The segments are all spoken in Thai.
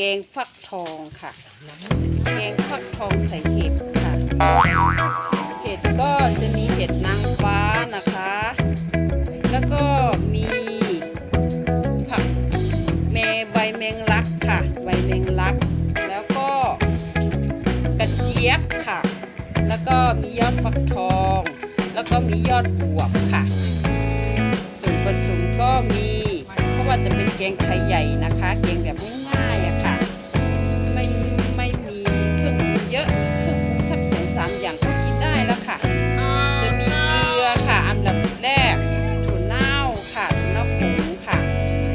แกงฟักทองค่ะแกงฟักทองใส่เห็ดค่ะเห็ดก็จะมีเห็ดนางฟ้านะคะแล้วก็มีผักใบแมงลักค่ะใบแมงลักแล้วก็กระเจี๊ยบค่ะแล้วก็มียอดฟักทองแล้วก็มียอดบวบค่ะส่วนผสมก็มีเพราะว่าจะเป็นแกงไทยใหญ่นะคะแกงแบบง่ายๆอะค่ะไม่มีเครื่องปรุงเยอะเครื่องปรุงสัก2-3อย่างก็กินได้แล้วค่ะจะมีเกลือค่ะอันดับแรกถั่วเน่าค่ะถั่วเน่าผงค่ะ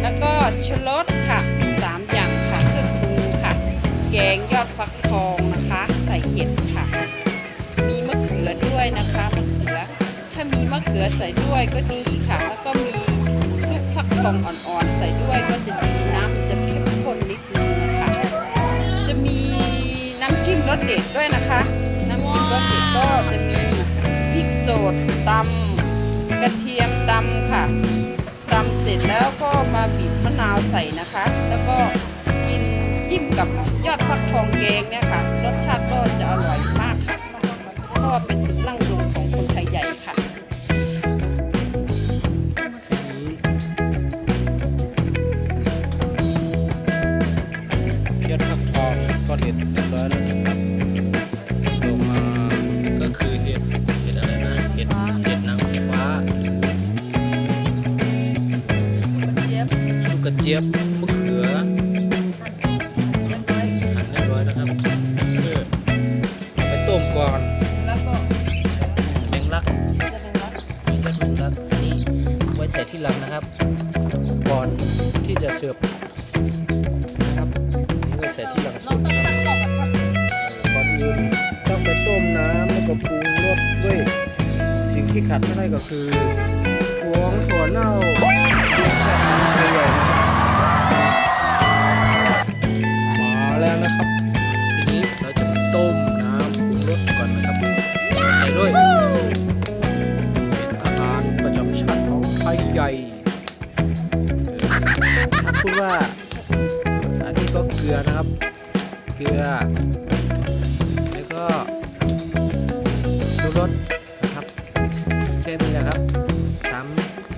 แล้วก็ชูรสค่ะมี3อย่างค่ะเครื่องปรุงค่ะแกงยอดฟักทองนะคะใส่เห็ดค่ะมีมะเขือด้วยนะคะมะเขือถ้ามีมะเขือใส่ด้วยก็ดีค่ะแล้วก็มีลูกฟักทองอ่อนๆใส่ด้วยก็จะดีน้ำจะเข้มข้นนิดนึงนะคะจะมีน้ำจิ้มรสเด็ดด้วยนะคะน้ำจิ้มรสเด็ดก็จะมีพริกสดตำกระเทียมตำค่ะตำเสร็จแล้วก็มาบีบมะนาวใส่นะคะแล้วก็กินจิ้มกับยอดฟักทองแกงเนี่ยค่ะรสชาติก็จะอร่อยมากค่ะเพราะว่าเป็นสูตรดั้งเดิมของคนไทยใหญ่ค่ะยอดฟักทองก็เด็ดเรียบร้อยแล้วนะครับต่อมาก็คือเห็ดอะไรนะเห็ดนางฟ้าลูกกระเจี๊ยบมะเขือหั่นเรียบร้อยนะครับเพื่อไปต้มก่อนแล้วก็แมงลักนี่ก็แมงลักอันนี้ไว้ใส่ที่หลังนะครับก่อนที่จะเสิร์ฟนะครับนี่ไว้ใส่ที่หลังสุดนะครับก่อนอื่นต้องไปต้มน้ำแล้วก็ปรุงรสด้วยสิ่งที่ขาดไม่ได้ก็คือถั่วเน่าใส่ใหญ่มาแล้วนะครับทีนี้เราจะต้มน้ำปรุงรสก่อนนะครับใส่ด้วยอาหารประจำชาติของไทยใหญ่ถ้าพูดว่าอันนี้ก็เกลือนะครับเกลือแล้วก็ชูรสนะครับแค่นี้นะครับ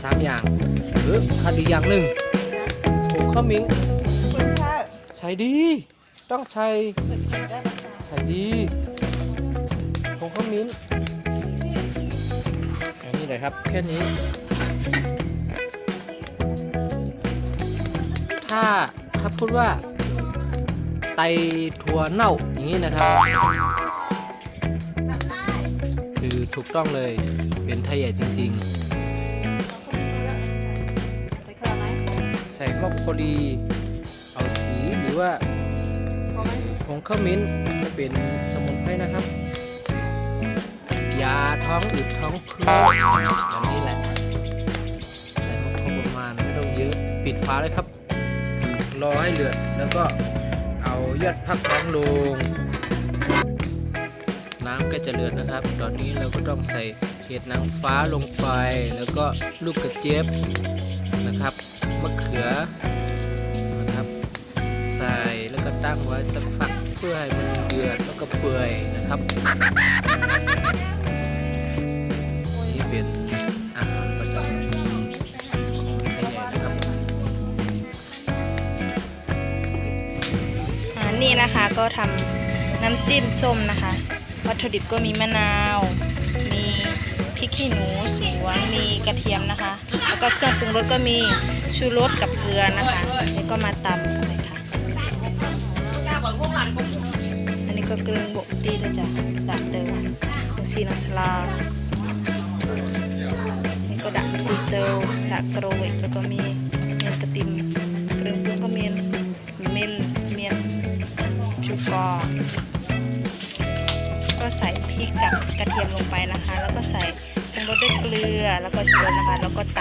สามอย่างขาดอีกอย่างหนึ่งผงข้าวมิ้งใส่ดีต้องใส่ดีผงข้าวมิ้งอันนี้เลยครับแค่นี้ถ้าพูดว่าไตถั่วเน่าอย่างนี้นะครับคือถูกต้องเลยเป็นไทยใหญ่จริงๆใส่มอกโคลีเอาสีหรือว่าผงข้าวมิ้นจะเป็นสมุนไพรนะครับยาท้องอืดท้องผูกอันนี้แหละใส่มอกโคประมาณไม่ต้องเยอะปิดฝาเลยครับรอให้เดือดแล้วก็เอายอดฟักทองลงน้ำก็จะเดือดนะครับตอนนี้เราก็ต้องใส่เห็ดนางฟ้าลงไปแล้วก็ลูกกระเจี๊ยบนะครับมะเขือนะครับใส่แล้วก็ตั้งไว้สักพักเพื่อให้มันเดือดแล้วก็เปื่อยนะครับนี่เป็นอาหารประจำของไทยใหญ่นะครับนี่นะคะก็ทำน้ำจิ้มส้มนะคะวัตถุดิบก็มีมะนาวมีพริกขี้หนูสวนมีกระเทียมนะคะแล้วก็เครื่องปรุงรสก็มีชูรสกับเกลือนะคะแล้วก็มาตำเลยค่ะอันนี้ก็เกลือบกตีเลยจ้ะดักเตลซีนอสลานี่ก็ดักตีเตลดักกระโวยแล้วก็มีเมียนกระติมเครื่องปรุงก็เมียนชูกอก็ใส่พริกกับกระเทียมลงไปนะคะแล้วก็ใส่ปรุงรสด้วยเกลือแล้วก็ชูรสนะคะแล้วก็ต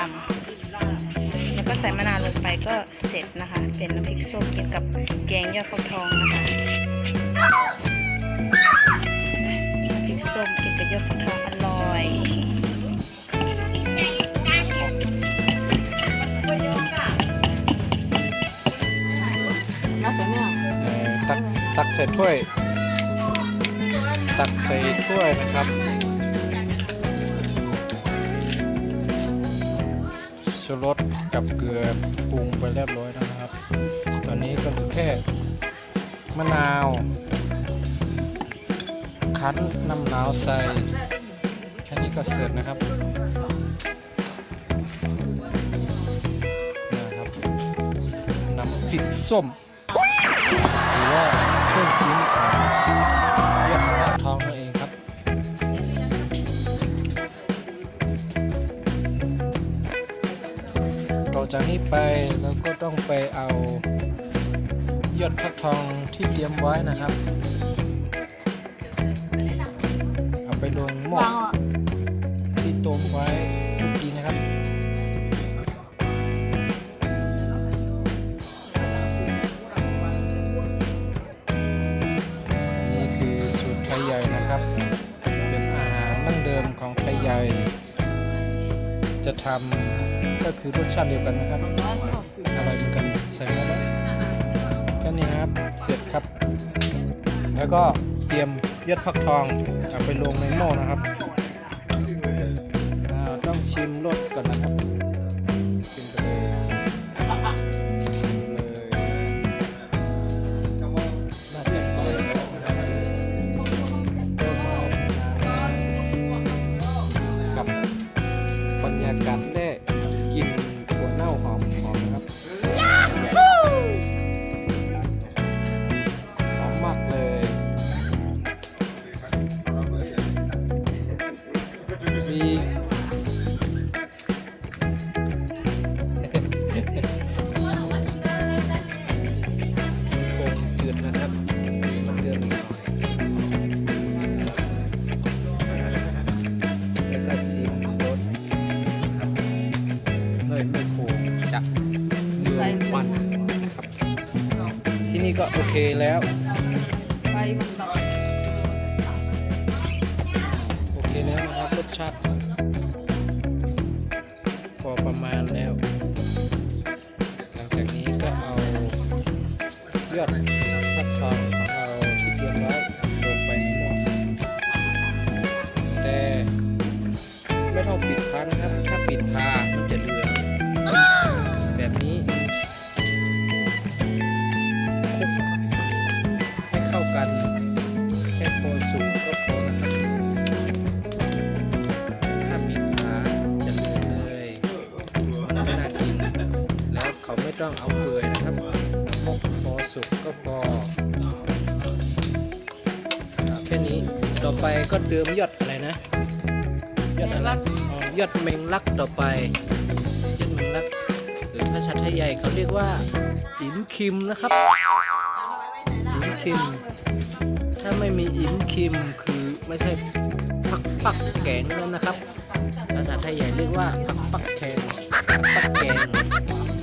ำแล้วก็ใส่มะนาวลงไปก็เสร็จนะคะเป็นน้ำพริกส้มกินกับแกงยอดฟักทองนะคะน้ำพริกส้มกินกับยอดฟักทองอร่อยน่าสนใจ ตักใส่ถ้วย ตักใส่ถ้วยนะครับชูรสกับเกลือปรุงไปเรียบร้อยแล้วนะครับตอนนี้ก็แค่มะนาวคั้นน้ำหนาวใส่แค่นี้ก็เสร็จนะครับนะครับน้ำพริกส้มหรือว่าเครื่องจิ้มของยอดผักทองนั่นเองครับต่อจากนี้ไปเราก็ต้องไปเอายอดผักทองที่เตรียมไว้นะครับเอาไปลงหม้อที่ต้มไว้เมื่อกี้นะครับนี่คือสูตรไทยใหญ่นะครับเป็นอาหารดั้งเดิมของไทยใหญ่จะทำก็คือรสชาติเดียวกันนะครับอร่อยเหมือนกันใส่หม้อแค่นี้นะครับเสร็จครับแล้วก็เตรียมยอดผักทองเอาไปลงในหม้อนะครับต้องชิมรสก่อนนะครับชิมไปเลยน่าจะเลยนะครับกับบรรยากาศได้กินถั่วเน่าหอมนะครับหอมมากเลยมีคงจืดนะครับมันเดือดอีกหน่อยแล้วก็ซีมรสครับเลยไม่โคงจัดเนื้อมันนะครับที่นี่ก็โอเคแล้วโอเคแล้วนะครับรสชาติพอประมาณแล้วหลังจากนี้ก็เอายอดผักทองของเราที่เตรียมไว้ลงไปในหม้อแต่ไม่ต้องปิดฝานะครับถ้าปิดฝามันจะเหลืองแบบนี้คลุกให้เข้ากันแค่พอสุกก็พอนะครับถ้าปิดฝาจะเหลืองเลยมันไม่น่ากินแล้วเขาไม่ต้องเอาเปื่อยนะครับมกพอสุกก็พอแค่นี้ต่อไปก็เติมยอดอะไรนะยอดอะไรยอดแมงลักต่อไปยอดแมงลักหรือภาษาไทยใหญ่เขาเรียกว่าอิ๋มคิมนะครับอิ๋มคิมถ้าไม่มีอิ๋มคิมคือไม่ใช่ผักปักแกงแล้วนะครับภาษาไทยใหญ่เรียกว่าผักปักแกงปักแกง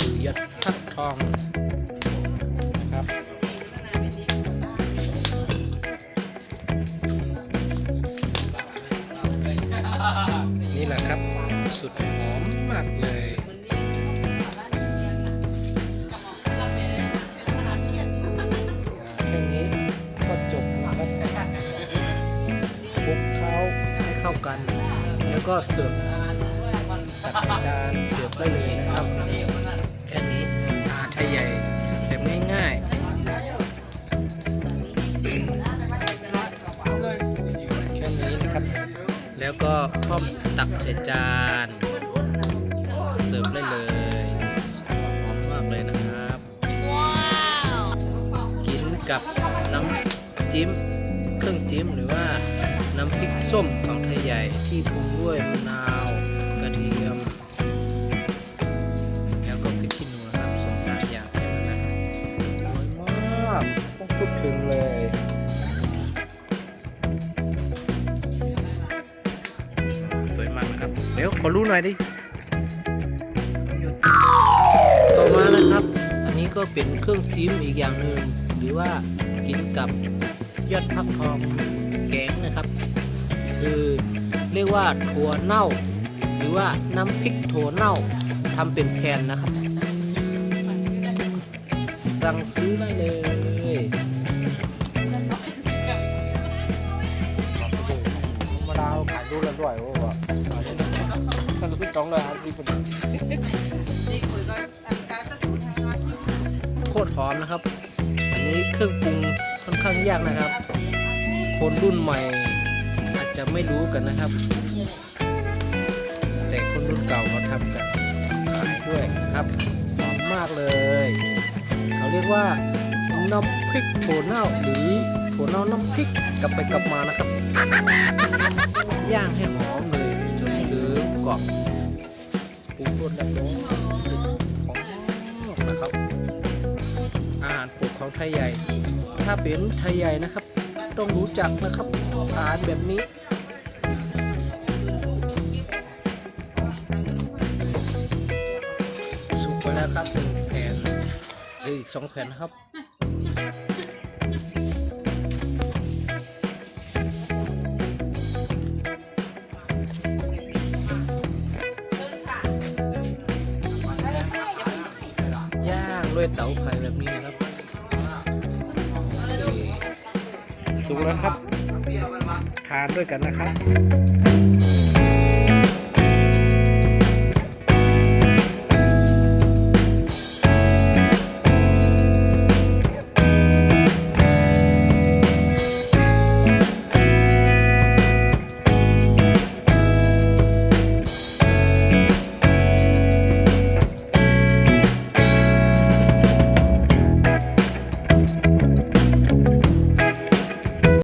คือยอดผักทองนะครับนี่แหละครับสุดหอมมากเลยแค่นี้ก็จบนะครับคลุกเคล้าให้เข้ากันแล้วก็เสิร์ฟตักใส่จานเสิร์ฟได้เลยนะครับแค่นี้อาหารไทยใหญ่แบบง่ายๆแค่นี้นะครับแล้วก็พร้อมตักใส่จานเสิร์ฟได้เลยหอมมากเลยนะครับกินกับน้ำจิ้มเครื่องจิ้มหรือว่าน้ำพริกส้มของไทยใหญ่ที่ปรุงด้วยมะนาวกระเทียมแล้วก็พริกขี้หนูนะครับ2-3 อย่างแค่นั้นนะอร่อยมากต้องพูดถึงเลยสวยมากนะครับเดี๋ยวขอรู้หน่อยดิต่อมานะครับอันนี้ก็เป็นเครื่องจิ้มอีกอย่างหนึ่งหรือว่ากินกับยอดผักทองแกงนะครับคือเรียกว่าถั่วเน่าหรือว่าน้ำพริกถั่วเน่าทำเป็นแผ่นนะครับสั่งซื้อได้เลย ด้วยโอ้โหอันนี้ท่านขึ้น250คนโคตรหอมนะครับ อันนี้เครื่องปรุงค่อนข้างยากนะครับ คนรุ่นใหม่อาจจะไม่รู้กันนะครับ แต่คนรุ่นเก่าเขาทำกันขายด้วยนะครับหอมมากเลย เขาเรียกว่าน้ำพริกถั่วเน่าหรือถั่วเน่าน้ำพริกกลับไปกลับมานะครับ ย่างให้หอมเลยจนเหลืองกรอบปรุงรสแบบนี้หอมนะครับ อาหารโปรดของไทยใหญ่ ถ้าเป็นไทยใหญ่นะครับ ต้องรู้จักนะครับอาหารแบบนี้สุกไปแล้วครับ1แผ่นหรืออีก2แผ่นนะครับ ย่างด้วยเตาไฟแบบนี้นะครับสุกแล้วครับ ทานด้วยกันนะครับ